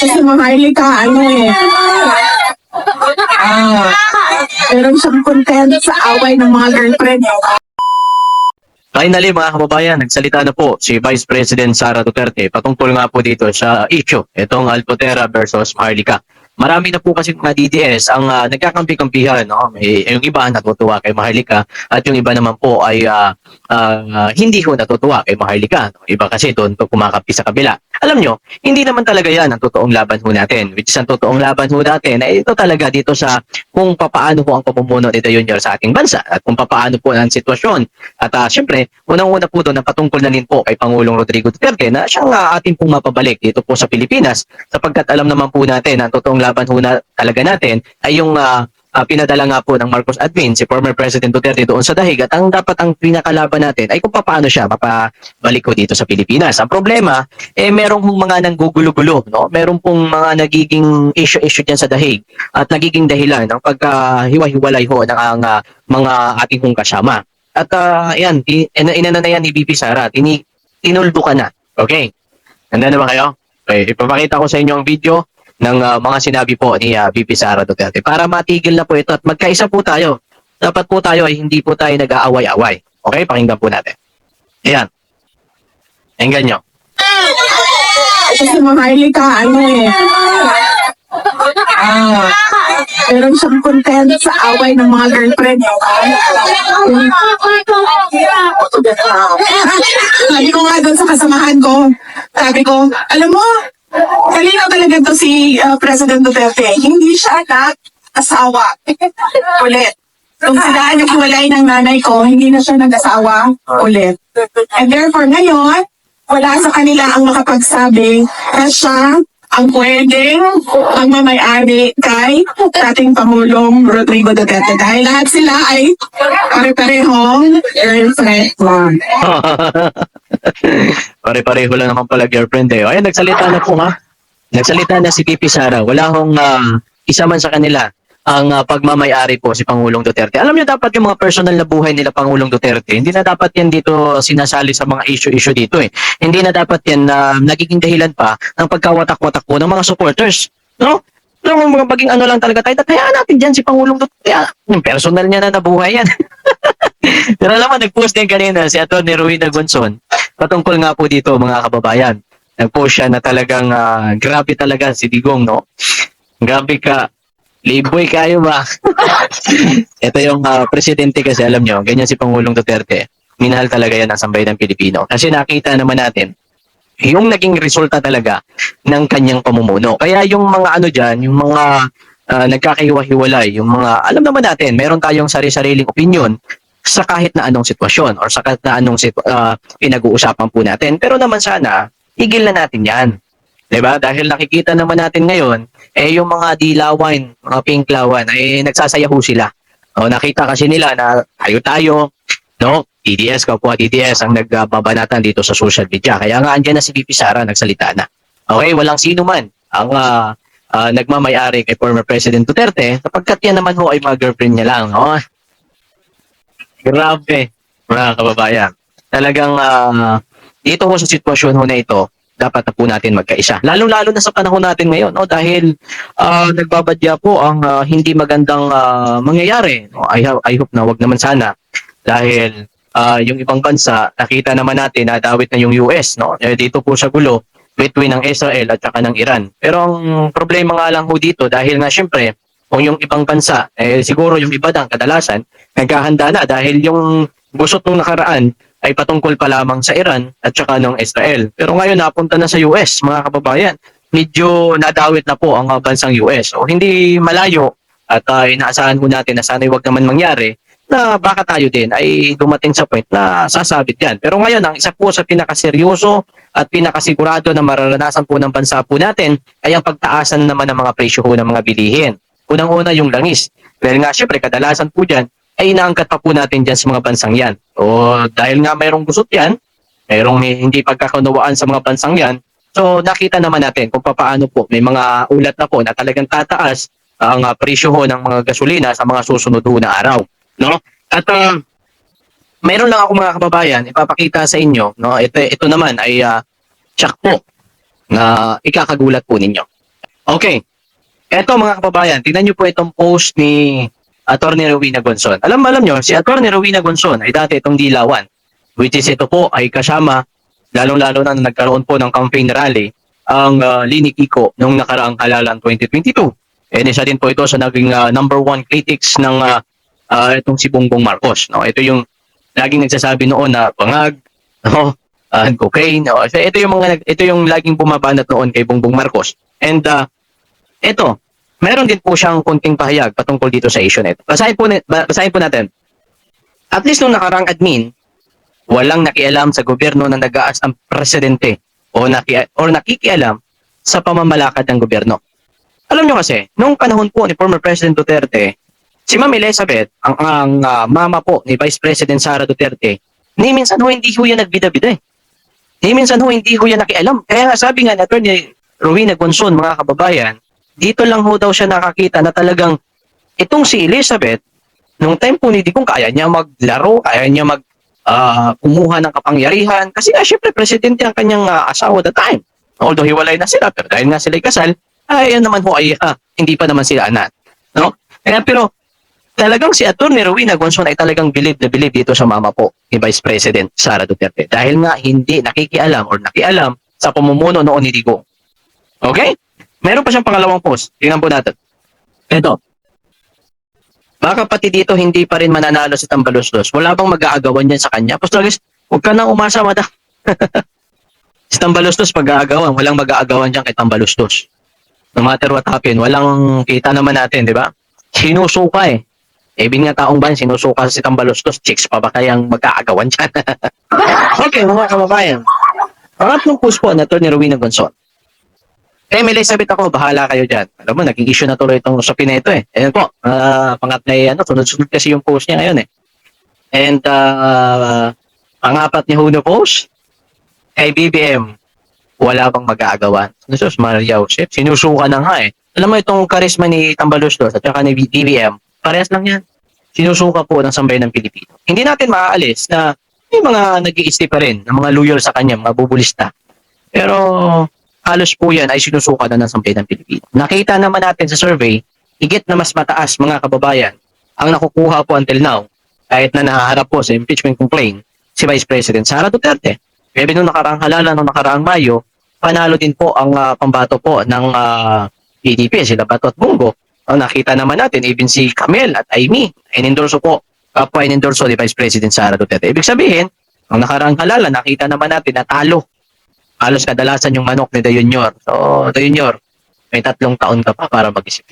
Kasi Maharlika, meron siyang content sa away ng mga girlfriend. Finally mga kababayan, nagsalita na po si Vice President Sara Duterte patungkol nga po dito sa issue, itong Alpotera versus Maharlika. Marami na po kasi mga DDS ang nagkakampi-kampihan, no? Yung iba natutuwa kay Maharlika at yung iba naman po ay hindi ko natutuwa kay Maharlika. No? Iba kasi doon to kumakampi sa kabila. Alam nyo, hindi naman talaga yan ang totoong laban ho natin. Which is ang totoong laban ho natin ay ito talaga dito sa kung papaano po ang pamumuno ni The Junior sa ating bansa at kung papaano po ang sitwasyon. At syempre, unang-una po doon na patungkol na din po kay Pangulong Rodrigo Duterte na siyang ating pong mapabalik dito po sa Pilipinas sapagkat alam naman po natin ang totoong laban ho na talaga natin ay yung pinadala nga po ng Marcos admin si former President Duterte doon sa dahig at ang dapat ang pinakalaban natin ay kung paano siya mapabalik ko dito sa Pilipinas. Ang problema, merong mga nanggugulo-gulo, no? Meron pong mga nagiging issue dyan sa dahig at nagiging dahilan ng pagkahiwa-hiwalay ho ng mga ating kong kasama. At yan, inana na yan ni BP Sara, tinuldo ka na. Okay? Handa na ba kayo? Okay, ipapakita ko sa inyo ang video ng mga sinabi po ni BP Sara Duterte para matigil na po ito at magkaisa po tayo. Dapat po tayo ay hindi po tayo nag-aaway-away. Okay? Pakinggan po natin. Ayan. Pakinggan nyo. Kasi Maharlika, meron siyang content sa away ng mga girlfriend. Sabi ko nga doon sa kasamahan ko, sabi ko, alam mo, kalinaw talaga to si President Duterte. Hindi siya nag-asawa. Ulit. Kung sila yung hiwalay ng nanay ko, hindi na siya nag-asawa ulit. And therefore, ngayon, wala sa kanila ang makapagsabi na siya ang pwedeng magmamay-ari kay dating Pangulong Rodrigo Duterte. Dahil lahat sila ay pare-parehong girlfriend lang. Pare-pareho lang naman pala girlfriend eh. Ayan, nagsalita na po ha. Nagsalita na si BP Sara. Wala hong isa man sa kanila ang pagmamay-ari po si Pangulong Duterte. Alam niyo dapat yung mga personal na buhay nila Pangulong Duterte, hindi na dapat yan dito sinasali sa mga issue dito eh. Hindi na dapat yan nagiging dahilan pa ng pagkawatak-watak po ng mga supporters. No? Yung mga baging ano lang talaga tayo, hayaan natin dyan si Pangulong Duterte. Yung personal niya na nabuhay yan. Pero alam mo, nag-post din kanina si Atty. Ruina Gonzon patungkol nga po dito mga kababayan. Nag-post siya na talagang grabe talaga si Digong, no? Grabe ka. Playboy kayo ba? Ito yung presidente kasi alam nyo, ganyan si Pangulong Duterte. Minahal talaga yan ang sambayan ng Pilipino. Kasi nakita naman natin, yung naging resulta talaga ng kanyang pamumuno. Kaya yung mga ano dyan, yung mga nagkakahiwa-hiwalay, yung mga, alam naman natin, meron tayong sari-sariling opinion sa kahit na anong sitwasyon or sa kahit na anong pinag-uusapan po natin. Pero naman sana, higil na natin yan. Diba? Dahil nakikita naman natin ngayon, yung mga dilawan, mga pinklawan, ay nagsasayaho sila. O, nakita kasi nila na tayo, no? TDS, kapwa TDS ang nagbabanatan dito sa social media. Kaya nga andyan na si BP Sara, nagsalita na. Okay, walang sino man ang nagmamayari kay former President Duterte, sapagkat yan naman ho ay mga girlfriend niya lang. No? Grabe, mga kababayan. Talagang dito ho sa sitwasyon ho na ito, dapat na po natin magkaisa. Lalo-lalo na sa panahon natin ngayon, no? Dahil nagbabadya po ang hindi magandang mangyayari. No? I hope na wag naman sana. Dahil yung ibang bansa, nakita naman natin na dawit na yung US, no? Dito po sa gulo between ng Israel at saka ng Iran. Pero ang problema nga lang ho dito, dahil nga syempre, kung yung ibang bansa, siguro yung iba lang kadalasan, naghahanda na dahil yung gusot nung nakaraan ay patungkol pa lamang sa Iran at saka ng Israel. Pero ngayon napunta na sa US, mga kababayan. Medyo nadawit na po ang bansang US. O hindi malayo at inaasahan ko natin na sana'y wag naman mangyari na baka tayo din ay dumating sa point na sasabit yan. Pero ngayon, ang isa po sa pinakaseryoso at pinakasigurado na mararanasan po ng bansa po natin ay ang pagtaasan naman ng mga presyo ng mga bilihin. Unang-una yung langis. Dahil nga syempre kadalasan po dyan ay inaangkat pa po natin dyan sa mga bansang yan. O dahil nga mayroong gusot yan, mayroong hindi pagkakunawaan sa mga bansang yan, so nakita naman natin kung paano po may mga ulat na po na talagang tataas ang presyo ng mga gasolina sa mga susunod na araw. No? At mayroon lang ako mga kababayan, ipapakita sa inyo, no? Ito naman ay check po na ikakagulat po ninyo. Okay. Eto mga kababayan, tingnan niyo po itong post ni Attorney Rowena Gonzon. Alam niyo, si Attorney Rowena Gonzon ay dati itong Dilawan, which is ito po ay kasama, lalong-lalo na nagkaroon po ng campaign rally ang Lini Kiko noong nakaraang halalan 2022. And isa din po ito sa naging number one critics ng itong si Bongbong Marcos. No? Ito yung laging nagsasabi noon na bangag, no? Cocaine. No? So, ito yung laging bumabanat noon kay Bongbong Marcos. And ito, meron din po siyang konting pahayag patungkol dito sa issue na ito. Basahin po natin. At least nung nakaraang admin, walang nakialam sa gobyerno na nag-aas ang presidente o nakikialam sa pamamalakad ng gobyerno. Alam nyo kasi, nung panahon po ni former President Duterte, si Ma'am Elizabeth, ang mama po ni Vice President Sara Duterte, ni minsan ho hindi ho yan nagbida-bida eh. Ni minsan ho hindi ho yan nakialam. Kaya sabi nga natin ni Rowena Gonzon, mga kababayan, dito lang ho daw siya nakakita na talagang itong si Elizabeth, nung time po ni Digong, kaya niya maglaro, kaya niya kumuha ng kapangyarihan. Kasi syempre, presidente ang kanyang asawa at the time. Although hiwalay na sila, pero dahil nga sila kasal, ay yan naman ho ay hindi pa naman sila anak. No? Kaya pero, talagang si Atty. Rowena Gonzon ay talagang bilib na bilib dito sa mama po ni Vice President Sara Duterte. Dahil nga hindi nakikialam or nakialam sa pamumuno noon ni Digong. Okay? Meron pa siyang pangalawang post. Tingnan po natin. Ito. Baka pati dito hindi pa rin mananalo si Tambaloslos. Wala bang mag-aagawan yan sa kanya? Apostologis, huwag ka nang umasa, madam. Si Tambaloslos pag-aagawan. Walang mag-aagawan dyan kay Tambaloslos. No matter what happen, walang kita naman natin, di ba? Sinusuka eh. Ibig nga taong bayan, sinusuka si Tambaloslos. Chicks pa ba kayang mag-aagawan dyan? Okay, mga kababayan. Pangatlong post po na Atty. Rowena Gonzon. Elizabeth ako, bahala kayo dyan. Alam mo, naging issue na tuloy itong usapin na ito eh. Ayan po, pangatlay, sunod-sunod kasi yung post niya ngayon eh. And, pangapat ni Huno post, kay BBM, wala bang mag-aagawan. Jesus, Maria Joseph, sinusuka na nga eh. Alam mo, itong karisma ni Tambaloslos at saka ni BBM, parehas lang yan. Sinusuka po ng sambayan ng Pilipino. Hindi natin maaalis na may mga nag-iisti pa rin, ng mga loyal sa kanya, mga bubulista. Pero, halos po yan ay sinusuka na ng sambayan ng Pilipino. Nakita naman natin sa survey, higit na mas mataas mga kababayan ang nakukuha po until now, kahit na nahaharap po sa impeachment complaint, si Vice President Sara Duterte. Kaya nung nakaraang halalan, nung nakaraang Mayo, panalo din po ang pambato po ng PDP, sila Bato at Bungo. Nakita naman natin, even si Camel at Amy, inendorso po, kapwa inendorso ni Vice President Sara Duterte. Ibig sabihin, ang nakaraang halalan, nakita naman natin na talo. Halos kadalasan yung manok ni De Junior. So, De Junior, may 3 taon ka pa para mag-isip.